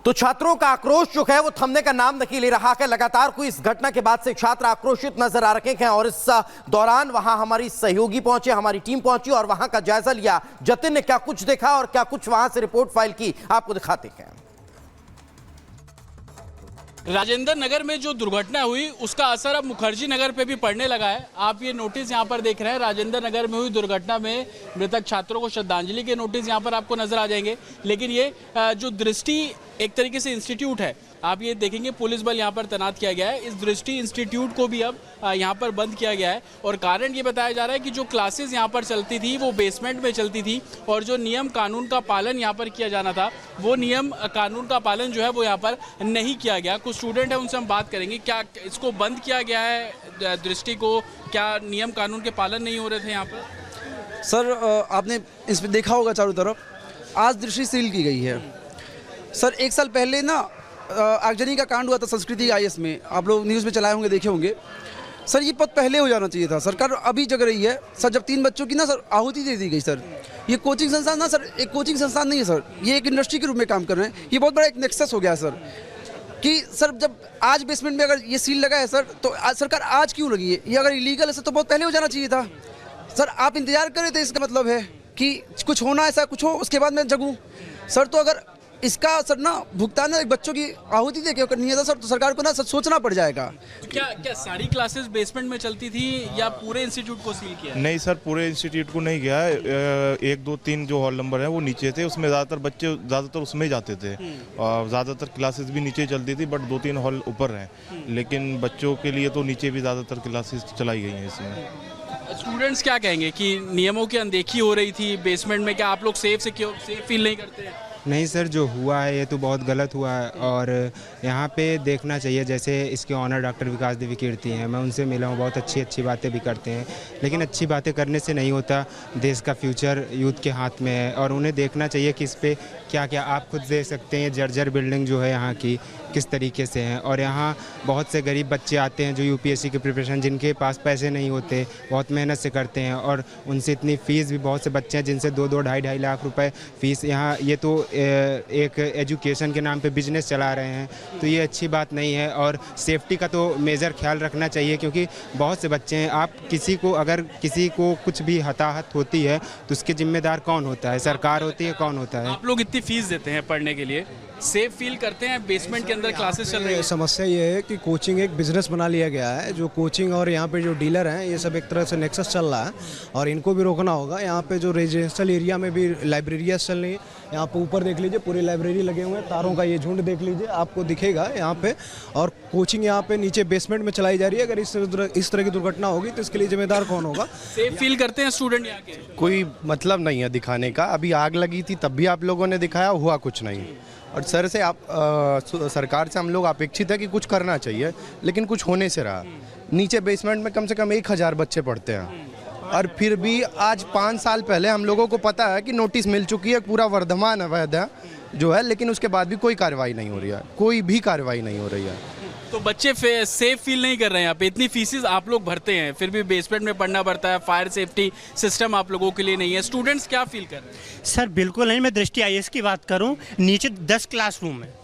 तो छात्रों का आक्रोश जो है वो थमने का नाम नहीं ले रहा है। लगातार कोई इस घटना के बाद से छात्र आक्रोशित नजर आ रहे हैं और इस दौरान वहां हमारी सहयोगी पहुंचे, हमारी टीम पहुंची और वहां का जायजा लिया। जतिन ने क्या कुछ देखा और क्या कुछ वहां से रिपोर्ट फाइल की, आपको दिखाते हैं। राजेंद्र नगर में जो दुर्घटना हुई उसका असर अब मुखर्जी नगर पे भी पड़ने लगा है। आप ये नोटिस यहाँ पर देख रहे हैं, राजेंद्र नगर में हुई दुर्घटना में मृतक छात्रों को श्रद्धांजलि के नोटिस यहाँ पर आपको नजर आ जाएंगे। लेकिन ये जो दृष्टि एक तरीके से इंस्टीट्यूट है, आप ये देखेंगे पुलिस बल यहाँ पर तैनात किया गया है। इस दृष्टि इंस्टीट्यूट को भी अब यहाँ पर बंद किया गया है और कारण ये बताया जा रहा है कि जो क्लासेस यहाँ पर चलती थी वो बेसमेंट में चलती थी और जो नियम कानून का पालन यहाँ पर किया जाना था वो नियम कानून का पालन जो है वो यहाँ पर नहीं किया गया। कुछ स्टूडेंट है, उनसे हम बात करेंगे। क्या इसको बंद किया गया है दृष्टि को? क्या नियम कानून के पालन नहीं हो रहे थे यहाँ पर? सर आपने इसमें देखा होगा चारों तरफ आज दृष्टि सील की गई है। सर 1 साल पहले ना आगजनी का कांड हुआ था संस्कृति आईएस में, आप लोग न्यूज़ में चलाए होंगे, देखे होंगे। सर ये पद पहले हो जाना चाहिए था। सरकार अभी जग रही है सर, जब 3 बच्चों की ना सर आहुति दे दी गई। सर ये कोचिंग संस्थान ना सर एक कोचिंग संस्थान नहीं है सर, ये एक इंडस्ट्री के रूप में काम कर रहे हैं। ये बहुत बड़ा एक नेक्सस हो गया है सर कि सर जब आज बेसमेंट में अगर ये सील लगा है सर तो आज सरकार आज क्यों लगी है? ये अगर इलीगल है सर तो बहुत पहले हो जाना चाहिए था। सर आप इंतजार कर रहे थे, इसका मतलब है कि कुछ होना, ऐसा कुछ हो उसके बाद मैं जगूँ। सर तो अगर इसका सर ना भुगतान है बच्चों की आहुति दे के करनी है सर, तो सरकार को ना सर सोचना पड़ जाएगा। क्या सारी क्लासेस बेसमेंट में चलती थी या पूरे इंस्टीट्यूट को सील किया? नहीं सर, पूरे इंस्टीट्यूट को नहीं गया है। 1, 2, 3 जो हॉल नंबर है वो नीचे थे, उसमें ज़्यादातर बच्चे उसमें ही जाते थे और ज़्यादातर क्लासेस भी नीचे चलती थी, बट 2-3 हॉल ऊपर हैं। लेकिन बच्चों के लिए तो नीचे भी ज़्यादातर क्लासेस चलाई गई हैं इसमें। स्टूडेंट्स क्या कहेंगे कि नियमों की अनदेखी हो रही थी बेसमेंट में? क्या आप लोग सेफ फील नहीं करते हैं? नहीं सर, जो हुआ है ये तो बहुत गलत हुआ है और यहाँ पे देखना चाहिए। जैसे इसके ऑनर डॉक्टर विकास देवी कीर्ति हैं, मैं उनसे मिला हूँ, बहुत अच्छी बातें भी करते हैं। लेकिन अच्छी बातें करने से नहीं होता, देश का फ्यूचर यूथ के हाथ में है और उन्हें देखना चाहिए कि इस पर क्या क्या। आप खुद देख सकते हैं जर्जर बिल्डिंग जो है यहाँ की किस तरीके से है और यहाँ बहुत से गरीब बच्चे आते हैं जो यूपीएससी की प्रिपरेशन, जिनके पास पैसे नहीं होते, बहुत मेहनत से करते हैं और उनसे इतनी फ़ीस भी, बहुत से बच्चे हैं जिनसे 2-2, 2.5 लाख रुपए फ़ीस। यहाँ ये तो एक एजुकेशन के नाम पे बिजनेस चला रहे हैं, तो ये अच्छी बात नहीं है। और सेफ्टी का तो मेजर ख्याल रखना चाहिए क्योंकि बहुत से बच्चे हैं। आप अगर किसी को कुछ भी हताहत होती है तो उसके जिम्मेदार कौन होता है? सरकार होती है, कौन होता है? आप लोग इतनी फीस देते हैं पढ़ने के लिए, सेफ फील करते हैं? बेसमेंट के अंदर क्लासेस चल रही है। समस्या ये है कि कोचिंग एक बिजनेस बना लिया गया है। जो कोचिंग और यहाँ पे जो डीलर हैं ये सब एक तरह से नेक्सस चल रहा है और इनको भी रोकना होगा। यहाँ पे जो रेजिडेंशियल एरिया में भी लाइब्रेरियाँ चल रही हैं, यहाँ पे ऊपर देख लीजिए पूरी लाइब्रेरी लगे हुए हैं, तारों का ये झुंड देख लीजिए, आपको दिखेगा यहाँ पे। और कोचिंग यहाँ पे नीचे बेसमेंट में चलाई जा रही है। अगर इस तरह की दुर्घटना होगी तो इसके लिए जिम्मेदार कौन होगा? सेफ फील करते हैं स्टूडेंट यहाँ के? कोई मतलब नहीं है दिखाने का। अभी आग लगी थी तब भी आप लोगों ने दिखाया, हुआ कुछ नहीं। और सर से सरकार से हम लोग अपेक्षित है कि कुछ करना चाहिए, लेकिन कुछ होने से रहा। नीचे बेसमेंट में कम से कम 1000 बच्चे पढ़ते हैं और फिर भी आज 5 साल पहले हम लोगों को पता है कि नोटिस मिल चुकी है, पूरा वर्धमान अवैध है जो है, लेकिन उसके बाद भी कोई कार्रवाई नहीं हो रही है, कोई भी कार्रवाई नहीं हो रही है। तो बच्चे सेफ फील नहीं कर रहे हैं यहाँ पे? इतनी फीसेस आप लोग भरते हैं फिर भी बेसमेंट में पढ़ना पड़ता है, फायर सेफ्टी सिस्टम आप लोगों के लिए नहीं है। स्टूडेंट्स क्या फील कर रहे हैं? सर बिल्कुल नहीं। मैं दृष्टि आईएएस की बात करूं, नीचे 10 क्लासरूम है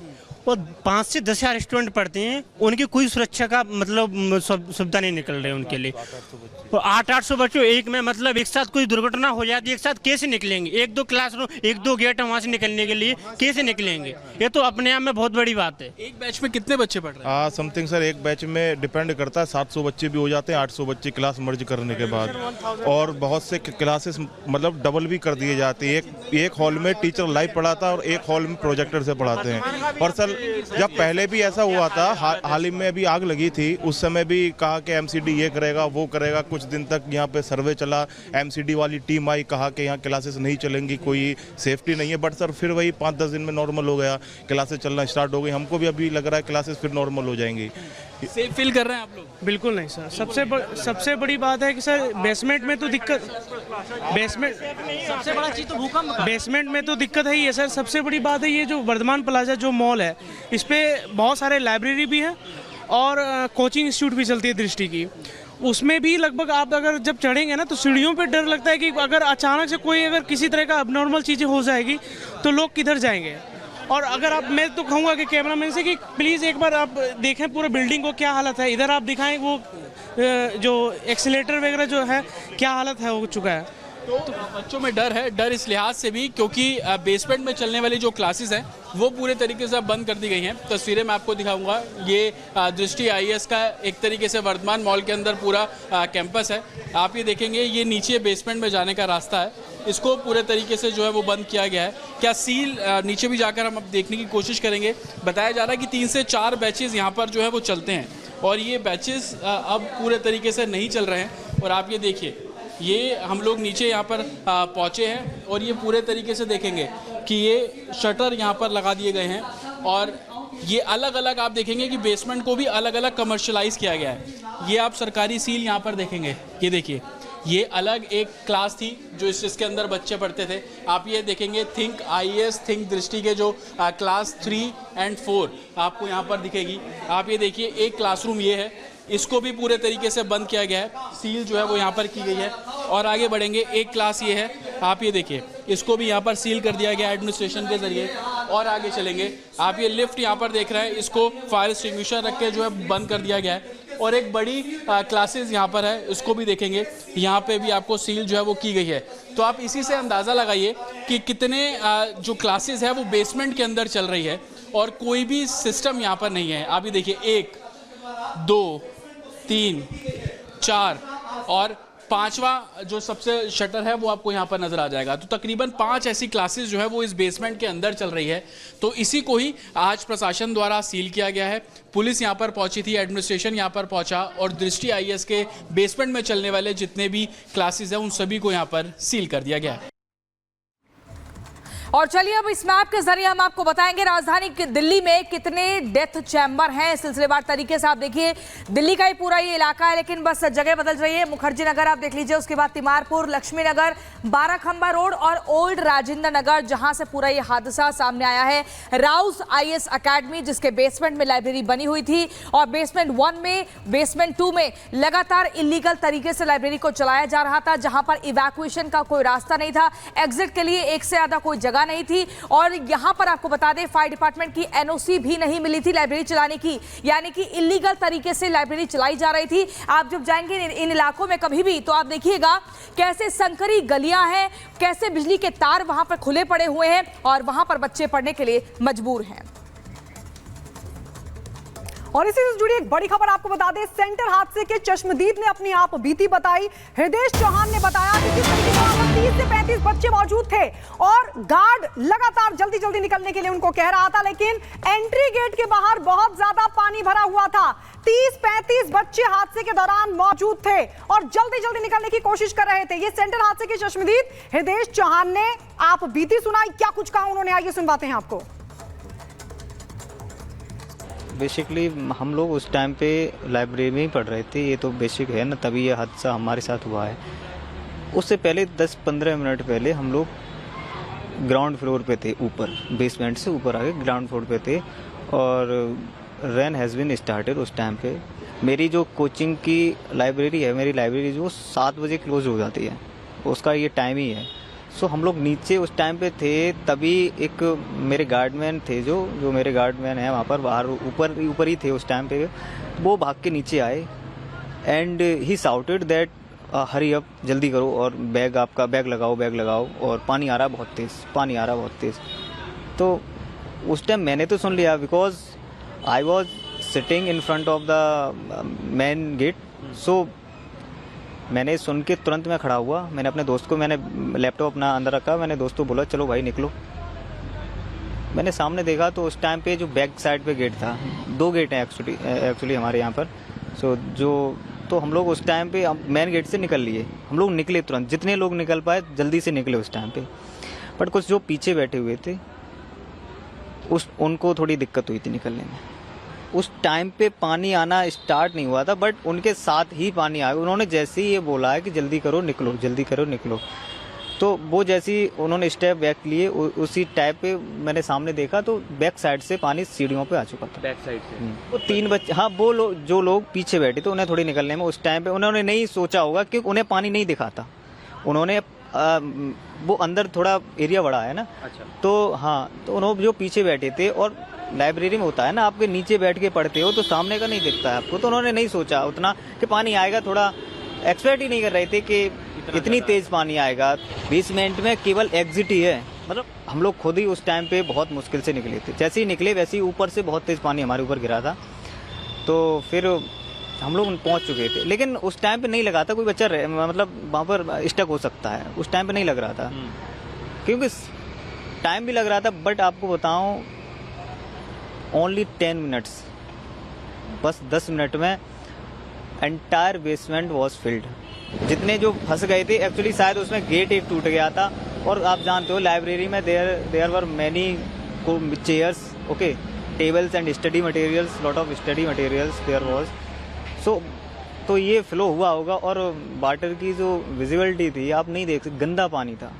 और 5 से 10 हज़ार स्टूडेंट पढ़ते हैं, उनकी कोई सुरक्षा का मतलब सुविधा नहीं निकल रही है उनके लिए। और 800 बच्चों एक में, मतलब एक साथ कोई दुर्घटना हो जाती है, एक साथ कैसे निकलेंगे? 1-2 क्लासरूम, 1-2 गेट है, वहाँ से निकलने के लिए कैसे निकलेंगे? ये तो अपने आप में बहुत बड़ी बात है। एक बैच में कितने बच्चे पढ़ रहे हैं? समथिंग सर, एक बैच में डिपेंड करता है, 700 बच्चे भी हो जाते हैं, 800 बच्चे क्लास मर्ज करने के बाद। और बहुत से क्लासेस मतलब डबल भी कर दिए जाते हैं। एक हॉल में टीचर लाइव पढ़ाता है और एक हॉल में प्रोजेक्टर से पढ़ाते हैं। और सर जब पहले भी ऐसा हुआ था, हाल ही में अभी आग लगी थी, उस समय भी कहा कि एमसीडी ये करेगा वो करेगा। कुछ दिन तक यहाँ पे सर्वे चला, एमसीडी वाली टीम आई, कहा कि यहाँ क्लासेस नहीं चलेंगी, कोई सेफ्टी नहीं है। बट सर फिर वही 5-10 दिन में नॉर्मल हो गया, क्लासेस चलना स्टार्ट हो गई। हमको भी अभी लग रहा है क्लासेस फिर नॉर्मल हो जाएंगी। सेफ फील कर रहे हैं आप लोग? बिल्कुल नहीं सर। सबसे बड़ी बात है कि सर बेसमेंट में तो दिक्कत, सबसे बड़ा चीज़ तो भूकंप, बेसमेंट में तो दिक्कत है ही है सर। सबसे बड़ी बात है ये जो वर्धमान प्लाजा जो मॉल है, इस पर बहुत सारे लाइब्रेरी भी हैं और कोचिंग इंस्टीट्यूट भी चलती है दृष्टि की। उसमें भी लगभग आप अगर जब चढ़ेंगे ना तो सीढ़ियों पे डर लगता है कि अगर अचानक से कोई अगर किसी तरह का अबनॉर्मल चीज़ें हो जाएगी तो लोग किधर जाएंगे। और अगर आप, मैं तो कहूँगा कि कैमरामैन से कि प्लीज़ एक बार आप देखें पूरे बिल्डिंग को क्या हालत है, इधर आप दिखाएं वो जो एक्सीलेटर वगैरह जो है क्या हालत है हो चुका है। तो बच्चों में डर है, डर इस लिहाज से भी क्योंकि बेसमेंट में चलने वाली जो क्लासेस हैं वो पूरे तरीके से अब बंद कर दी गई हैं। तस्वीरें मैं आपको दिखाऊंगा, ये दृष्टि आईएएस का एक तरीके से वर्धमान मॉल के अंदर पूरा कैंपस है। आप ये देखेंगे ये नीचे बेसमेंट में जाने का रास्ता है, इसको पूरे तरीके से जो है वो बंद किया गया है। क्या सील, नीचे भी जाकर हम अब देखने की कोशिश करेंगे। बताया जा रहा है कि 3 से 4 बैचेज़ यहाँ पर जो है वो चलते हैं और ये बैचेज़ अब पूरे तरीके से नहीं चल रहे हैं। और आप ये देखिए, ये हम लोग नीचे यहाँ पर पहुँचे हैं और ये पूरे तरीके से देखेंगे कि ये शटर यहाँ पर लगा दिए गए हैं और ये अलग अलग आप देखेंगे कि बेसमेंट को भी अलग अलग कमर्शलाइज़ किया गया है। ये आप सरकारी सील यहाँ पर देखेंगे, ये देखिए, ये अलग एक क्लास थी जो इसके अंदर बच्चे पढ़ते थे। आप ये देखेंगे थिंक आईएएस, थिंक दृष्टि के जो क्लास 3 और 4 आपको यहाँ पर दिखेगी। आप ये देखिए, एक क्लासरूम ये है, इसको भी पूरे तरीके से बंद किया गया है, सील जो है वो यहाँ पर की गई है। और आगे बढ़ेंगे, एक क्लास ये है, आप ये देखिए, इसको भी यहाँ पर सील कर दिया गया एडमिनिस्ट्रेशन के ज़रिए। और आगे चलेंगे, आप ये लिफ्ट यहाँ पर देख रहे हैं, इसको फायर एक्सटिंग्विशर रख के जो है बंद कर दिया गया है। और एक बड़ी क्लासेस यहाँ पर है, इसको भी देखेंगे, यहाँ पे भी आपको सील जो है वो की गई है। तो आप इसी से अंदाज़ा लगाइए कि कितने जो क्लासेस है वो बेसमेंट के अंदर चल रही है और कोई भी सिस्टम यहाँ पर नहीं है। आप ये देखिए, 1 2 3 4 और 5वां जो सबसे शटर है वो आपको यहाँ पर नजर आ जाएगा। तो तकरीबन 5 ऐसी क्लासेस जो है वो इस बेसमेंट के अंदर चल रही है। तो इसी को ही आज प्रशासन द्वारा सील किया गया है। पुलिस यहाँ पर पहुंची थी, एडमिनिस्ट्रेशन यहाँ पर पहुंचा और दृष्टि आईएएस के बेसमेंट में चलने वाले जितने भी क्लासेस हैं उन सभी को यहाँ पर सील कर दिया गया है। और चलिए अब इस मैप के जरिए हम आपको बताएंगे राजधानी दिल्ली में कितने डेथ चैम्बर हैं। सिलसिलेवार तरीके से आप देखिए, दिल्ली का ही पूरा ये इलाका है, लेकिन बस जगह बदल रही है। मुखर्जी नगर आप देख लीजिए, उसके बाद तिमारपुर, लक्ष्मी नगर, बाराखंबा रोड और ओल्ड राजेंद्र नगर, जहां से पूरा ये हादसा सामने आया है। राउस आईएएस अकेडमी, जिसके बेसमेंट में लाइब्रेरी बनी हुई थी और बेसमेंट 1 में, बेसमेंट 2 में लगातार इलीगल तरीके से लाइब्रेरी को चलाया जा रहा था, जहां पर इवैक्यूएशन का कोई रास्ता नहीं था, एग्जिट के लिए एक से ज्यादा कोई जगह नहीं थी। और यहां पर आपको बता दें, फायर डिपार्टमेंट की एनओसी भी नहीं मिली थी लाइब्रेरी चलाने की, यानी कि इलीगल तरीके से लाइब्रेरी चलाई जा रही थी। आप जब जाएंगे इन इलाकों में कभी भी, तो आप देखिएगा कैसे संकरी गलियां हैं, कैसे बिजली के तार वहां पर खुले पड़े हुए हैं और वहां पर बच्चे पढ़ने के लिए मजबूर हैं। और इसी से जुड़ी एक बड़ी खबर आपको बता दें, सेंटर हादसे के चश्मदीद ने अपनी आप बीती बताई। हृदय चौहान ने बताया कि जिस तरीके से 30 से 35 बच्चे मौजूद थे और गार्ड लगातार जल्दी जल्दी निकलने के लिए उनको कह रहा था, लेकिन एंट्री गेट के बाहर बहुत ज्यादा पानी भरा हुआ था। 30-35 बच्चे हादसे के दौरान मौजूद थे और जल्दी जल्दी निकलने की कोशिश कर रहे थे। ये सेंटर हादसे के चश्मदीद हृदय चौहान ने आप बीती सुनाई, क्या कुछ कहा उन्होंने, आइए सुनवाते हैं आपको। बेसिकली हम लोग उस टाइम पे लाइब्रेरी में ही पढ़ रहे थे, ये तो बेसिक है ना, तभी ये हादसा हमारे साथ हुआ है। उससे पहले 10-15 मिनट पहले हम लोग ग्राउंड फ्लोर पे थे, ऊपर बेसमेंट से ऊपर आके ग्राउंड फ्लोर पे थे और रेन हैज़ बीन स्टार्टेड। उस टाइम पे मेरी जो कोचिंग की लाइब्रेरी है, मेरी लाइब्रेरी जो 7 बजे क्लोज हो जाती है, उसका ये टाइम ही है। सो हम लोग नीचे उस टाइम पे थे, तभी एक मेरे गार्डमैन थे, जो मेरे गार्डमैन हैं वहाँ पर बाहर ऊपर ही थे उस टाइम पे, वो भाग के नीचे आए and he shouted that hurry up, जल्दी करो और बैग लगाओ और पानी आ रहा बहुत तेज़। तो उस टाइम मैंने तो सुन लिया, because I was sitting in front of the main gate. So मैंने सुन के तुरंत मैं खड़ा हुआ, मैंने अपने दोस्त को, मैंने लैपटॉप अपना अंदर रखा, मैंने दोस्त को बोला चलो भाई निकलो। मैंने सामने देखा तो उस टाइम पे जो बैक साइड पे गेट था, 2 गेट हैं एक्चुअली हमारे यहाँ पर। तो हम लोग उस टाइम पे मेन गेट से निकल लिए, हम लोग निकले तुरंत, जितने लोग निकल पाए जल्दी से निकले उस टाइम पे। बट कुछ जो पीछे बैठे हुए थे उनको थोड़ी दिक्कत हुई थी निकलने में। उस टाइम पे पानी आना स्टार्ट नहीं हुआ था, बट उनके साथ ही पानी आ गया। उन्होंने जैसे ही ये बोला है कि जल्दी करो निकलो, तो वो जैसे ही उन्होंने स्टेप बैक लिए, उसी टाइप पे मैंने सामने देखा तो बैक साइड से पानी सीढ़ियों पे आ चुका था। बैक साइड से वो 3 बच्चे, हाँ, वो लोग जो लोग पीछे बैठे थे उन्हें थोड़ी निकलने में उस टाइम पे उन्होंने नहीं सोचा होगा कि उन्हें पानी नहीं दिखा था। उन्होंने वो अंदर थोड़ा एरिया बड़ा है ना। अच्छा। तो हाँ, तो उन्होंने जो पीछे बैठे थे, और लाइब्रेरी में होता है ना, आपके नीचे बैठ के पढ़ते हो तो सामने का नहीं दिखता है आपको, तो उन्होंने नहीं सोचा उतना कि पानी आएगा, थोड़ा एक्सपेक्ट ही नहीं कर रहे थे कि इतनी तेज पानी आएगा। बेसमेंट में केवल एग्जिट ही है, मतलब हम लोग खुद ही उस टाइम पे बहुत मुश्किल से निकले थे। जैसे ही निकले वैसे ही ऊपर से बहुत तेज पानी हमारे ऊपर गिरा था, तो फिर हम लोग पहुंच चुके थे। लेकिन उस टाइम पे नहीं लगा था कोई बच्चा मतलब वहाँ पर स्टक हो सकता है, उस टाइम पे नहीं लग रहा था, क्योंकि टाइम भी लग रहा था। बट आपको बताऊं, ओनली 10 मिनट्स, बस 10 मिनट में एंटायर बेसमेंट वॉज फिल्ड। जितने जो फंस गए थे, एक्चुअली शायद उसमें गेट एक टूट गया था, और आप जानते हो लाइब्रेरी में there were many chairs, okay, tables and study materials, lot of study materials there was. So तो ये फ्लो हुआ होगा, और वाटर की जो विजिबिलिटी थी आप नहीं देख सकते, गंदा पानी था।